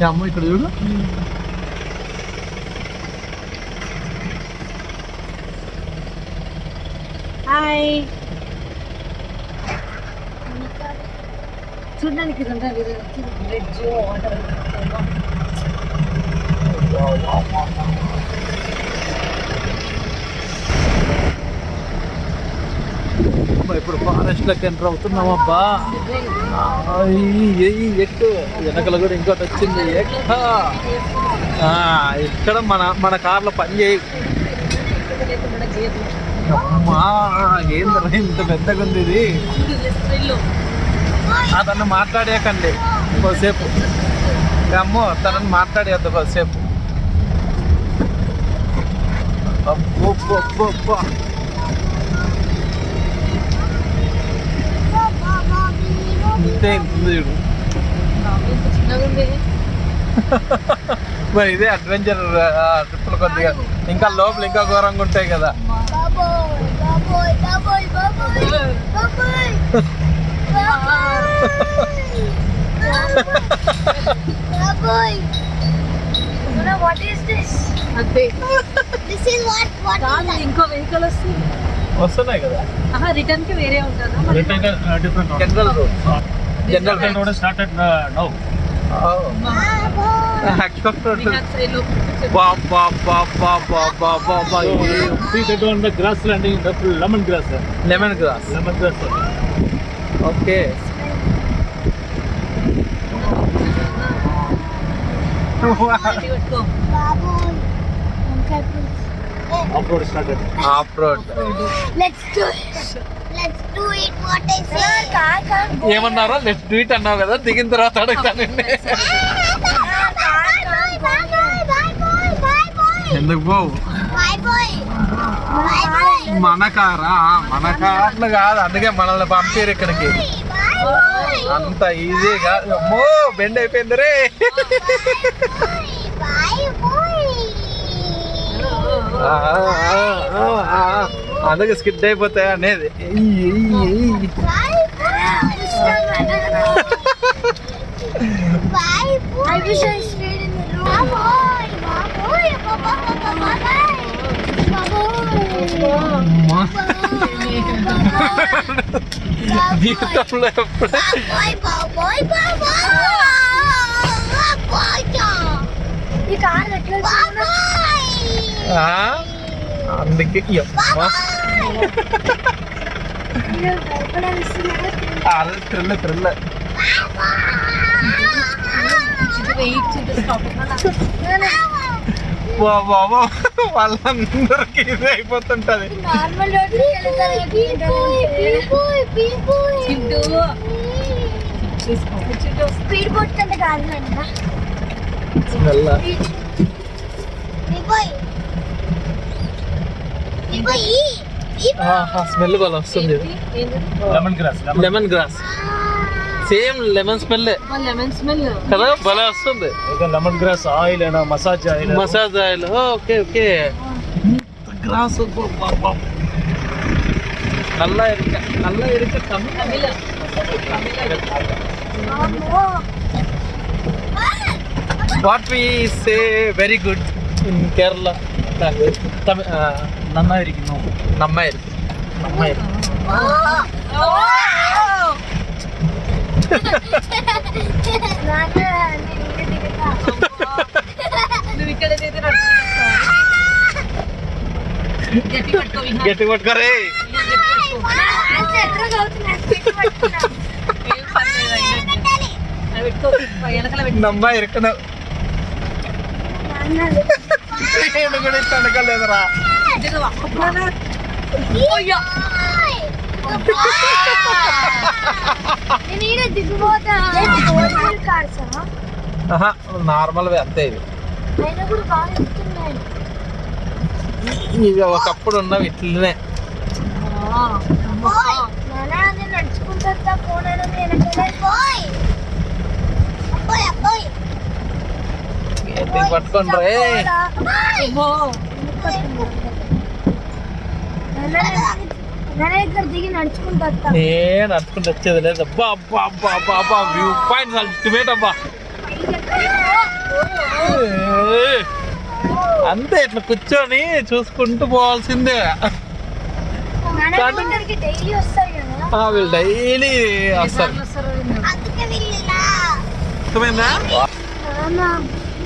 అమ్మ ఇక్కడ చూడు. హాయ్. చూడడానికి బ్రిడ్జ్ వాటర్. ఇప్పుడు ఫారెస్ట్ లోకి ఎంటర్ అవుతున్నామబ్బా. ఎక్కువ వెనకలు కూడా ఇంకోటి వచ్చింది. ఇక్కడ మన కార్లో పని చేయి. అమ్మా ఏంద్ర ఇంత పెద్దగా ఉంది ఇది. అతన్ని మాట్లాడేయకండి కొద్దిసేపు. అమ్మో తనని మాట్లాడేద్దు కొద్దిసేపు. అబ్బో మరి ఇదే అడ్వెంచర్ ట్రిప్పులు కొద్దిగా. ఇంకా లోపల ఇంకా ఘోరంగా ఉంటాయి కదా. ఇంకో వెహికల్ వస్తున్నాయి కదా. రిటర్న్ కి వేరే ఉంటుందా? General road started now. Grass landing lemon grass. Okay. Off-road started. Off-road. Let's do it. What I say. ఏమన్నారో లెట్స్ డూ ఇట్ అన్నావు కదా. దిగిన తర్వాత అడుగుతానండి. ఎందుకు పోవు? మన కారా? మన కార్లు కాదు, అందుకే మనల్ని పంపారు ఇక్కడికి. అంత ఈజీగా. అమ్మో బెండ్ అయిపోయింది రే. అందుకే స్కిడ్ అయిపోతాయి అనేది. జీవితంలో ఎప్పుడు అందుకే త్రిల్ల వాళ్ళందరికి ఇది అయిపోతుంటది. స్పీడ్ బోట్ కంటే కాదు. స్మెల్ బాగా వస్తుంది. Lemon grass same lemon smell కదా, భలే వస్తుంది. లెమన్ గ్రాస్ ఆయిల్ అయినా massage oil. Okay okay. Grass నల్ల ఎరిక Tamil. What we say very good in Kerala language. నమ్మాయిరికి గట్టి పట్టుకోరే. నమ్మ ఇరుకున కూడా తనకలేదురా. నార్మల్ అంతే. ఇవి ఒకప్పుడు ఉన్నవి ఇట్లనే. పట్టుకోండి రే. ఇక్కడ దిగి నడుచుకుంటా వస్తా. ఏ నడుచుకుంటూ వచ్చేది లేదు. అబ్బా అబ్బా అబ్బా అబ్బా అబ్బా వ్యూ పాయింట్స్ అల్టిమేట్ అబ్బా. ఏ, అంతే ఇట్లా కూర్చొని చూసుకుంటూ పోవాల్సిందే. ఇక్కడికి డైలీ వస్తారు కదా, వీళ్ళు డైలీ వస్తారు. అందుకే వీళ్ళు ఇలా. అర్థమైందా?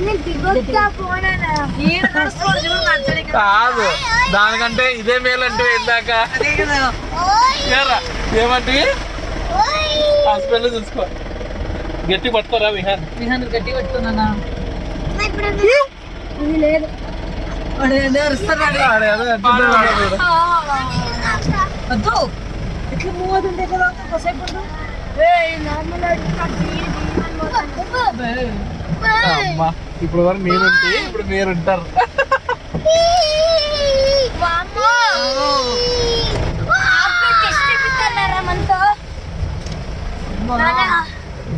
నేను దిగొచ్చా పోనా కాదు, దానికంటే ఇదే మేలంటే ఇందాక ఏరా, ఏమంటే హాస్పిటల్ చూసుకో. గట్టి పట్టుకోరా విహాన్. విహాన్ గట్టి పట్టుకున్నానా? ఇది లేదు. ఆడేదో అంటున్నాడు చూడు. వద్దు ఇట్లా మూవ్ అవుతుంటే కదా కాసేపు ఉండు. అమ్మా ఇప్పుడు వరకు నేనుంటే ఇప్పుడు మీరుంటారు.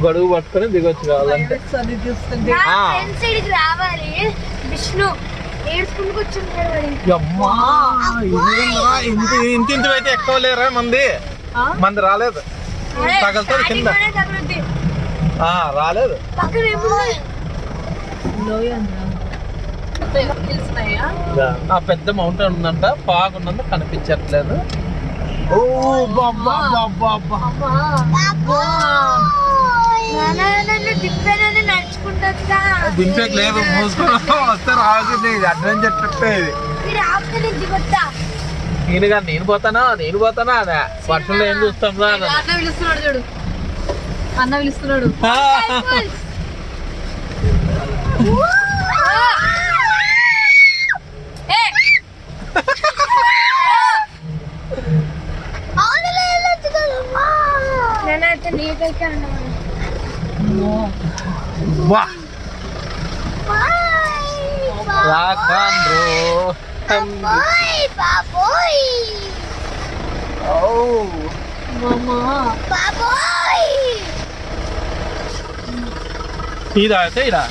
గడువు పట్టుకొని దిగొచ్చు కావాలంటే. అది చూస్తుంటే రావాలి. విష్ణు ఏడ్చుకుంటూ కూర్చుంటాడు వాడు. అమ్మా ఇంత ఇంత ఇంత అయితే ఎక్కువ లేరా మంది. మంది రాలేదు, తగలుతుంది కింద. తగులుద్ది. రాలేదు. పక్కన ఏముంది? లోయ తెలుస్తున్నాయా? ఆ పెద్ద మౌంటైన్ ఉందంట, బాగున్నంత కనిపించట్లేదు. ఓ బాబా బాబా బాబా. నన్ను దింపేదని నడుచుకుంటా. దింపేకి లేదు, మూసుకొని వస్తే రావాల్సింది. ఇది అడ్వెంచర్ ట్రిప్ ఇది. మీరు ఆపితే నేను దిగొత్తా. నేను పోతానా అదే వర్షంలో ఏం చూస్తాం రా. అన్న పిలుస్తున్నాడు చూడు, అన్న పిలుస్తున్నాడు. నేనైతే నీకైతే అన్నాను. వా రాకండ్రో. బాబోయ్ బాబోయ్. ఇదా అయితే ఇడా.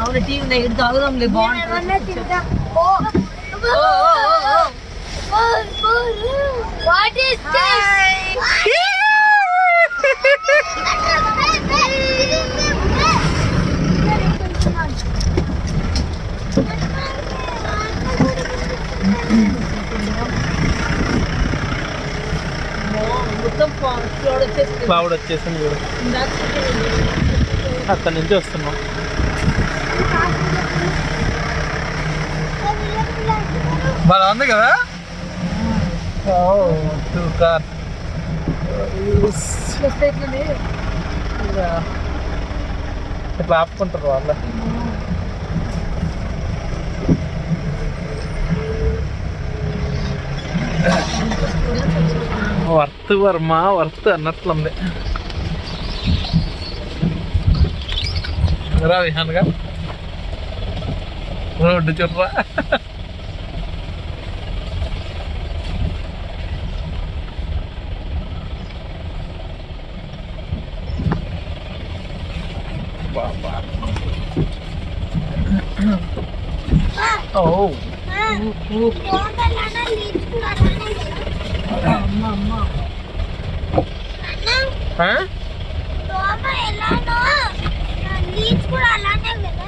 అవును టీ ఉంది, ఇక్కడ తాగుదాంలే, బాగుంటుంది. What is this? మొత్తం క్లౌడ్ వచ్చేసింది చూడు. అక్కడి నుంచి వస్తున్నాం. బాగా ఉంది కదా. ఇట్లా ఆపుకుంటారు వాళ్ళ. వర్త్ అన్నట్లుంది. రా విహాన్గా రోడ్డు చుట్రా.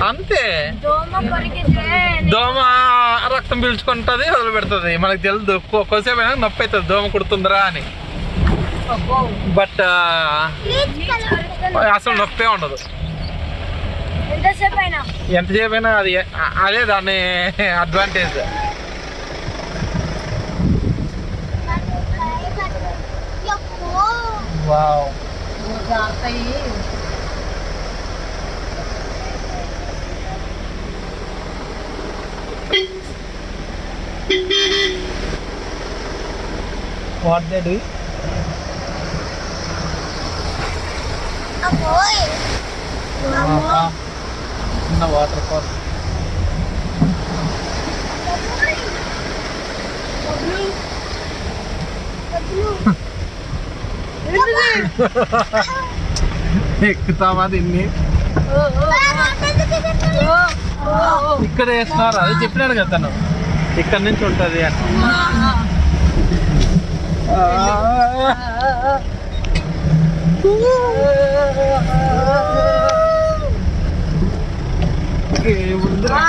అంతే, దోమ రక్తం పీల్చుకుంటది, వదిలి పెడుతుంది. మనకు తెలుసు కొద్దిసేపు అయినా నొప్పి అవుతుంది దోమ కుడుతుందిరా అని. బట్ అసలు నొప్పే ఉండదు. ఎంతసేపు అయినా అది అదే దాన్ని advantage. Wow. What they do? చిన్న వాటర్ ఫాల్. ఎక్కుతావా దీన్ని? ఇక్కడ వేస్తున్నారు, అది చెప్పినాడు కదా తను. ఇక్కడ నుంచి ఉంటుంది అని. ఏముందిరా?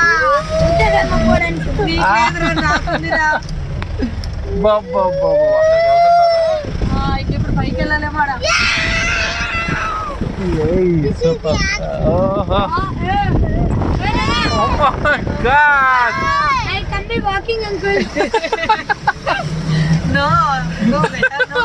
ఉంటే కదా పోవడానికి. నీకు లేదురా, నాకుందిరా. బాబా ఇంక ఇప్పుడు పైకి వెళ్ళాలేమో ఆడ. Super. Oh my God. I can be walking, uncle. No, no, beta, no.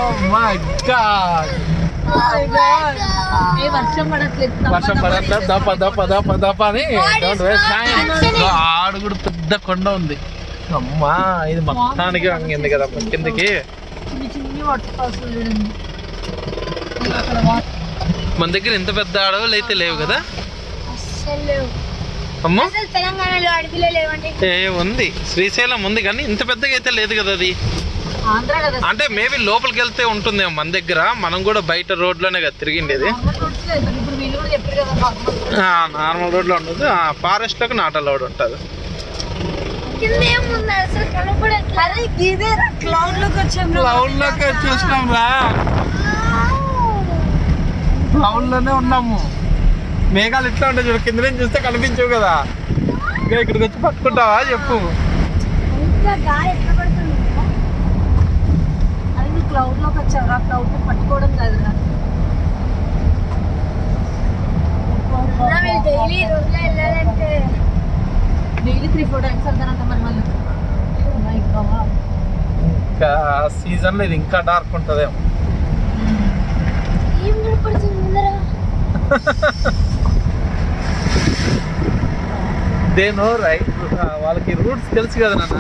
Oh my God. ఏ వర్షం పడట్లేదు. వర్షం పడట్లేదు. దప అని don't waste time. ఆడు కూడా పెద్ద కొండ ఉంది. అమ్మా ఇది మొత్తానికి వంగింది కదా కిందకి. చిన్ని చిన్ని వాటర్ ఫాల్స్ చూడండి. అక్కడ మన దగ్గర ఇంత పెద్ద అడవులు అయితే లేవు కదా అసలు అమ్మా. తెలంగాణలో అడవిలో లేవండి. ఉంది శ్రీశైలం ఉంది కానీ ఇంత పెద్దగా అయితే లేదు కదా అది. ఆంధ్ర కదా. అంటే మేబీ లోపలికి వెళ్తే ఉంటుందేమో మన దగ్గర. మనం కూడా బయట రోడ్లోనే కదా తిరిగిండేది. నార్మల్ రోడ్స్ లేదు. ఇప్పుడు వీళ్ళు కూడా చెప్పారు కదా నార్మల్. నార్మల్ రోడ్లో ఉండదు. ఫారెస్ట్ లోకి నాట రోడ్ ఉంటుంది. కింద ఏముంది అసలు కనపడట్లేదు. అరే ఇదే క్లౌడ్ లోకి వచ్చాం. క్లౌడ్ లోకి చూసినాం రా. క్లౌడ్ లోనే ఉన్నాము. మేఘాలు ఇట్లా ఉంటాయి చూడు. కింద నుంచి చూస్తే కనిపించవు కదా. ఇంకా ఇక్కడికి వచ్చి పట్టుకుంటావా చెప్పు. ఇంకా గాలి ఎట్లా పడుతుంది? అది నువ్వు క్లౌడ్ లోకి వచ్చావు. ఆ క్లౌడ్ ని పట్టుకోవడం కాదురా. వీళ్ళు డైలీ రోజులో వెళ్ళాలంటే డైలీ 3-4 టైమ్స్ వెళ్తానంట మరి మళ్ళీ. Oh my God. ఇంకా సీజన్ లో ఇది ఇంకా డార్క్ ఉంటదేమో. ఏం కనపడుతుంది ముందర? They know right. వాళ్ళకి రూట్స్ తెలుసు కదా నాన్న.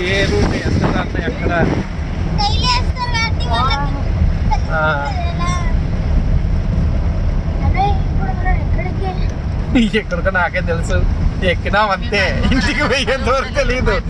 ఏ రూట్ ఎంత ఎక్కడ. డైలీ వేస్తారు కాబట్టి వాళ్ళకి ఆ. అదే ఇప్పుడు మనం ఎక్కడికి ఎక్కడికో నాకే తెలుసు. ఎక్కినాం అంతే. ఇంటికి పోయేంత వరకు తెలియదు.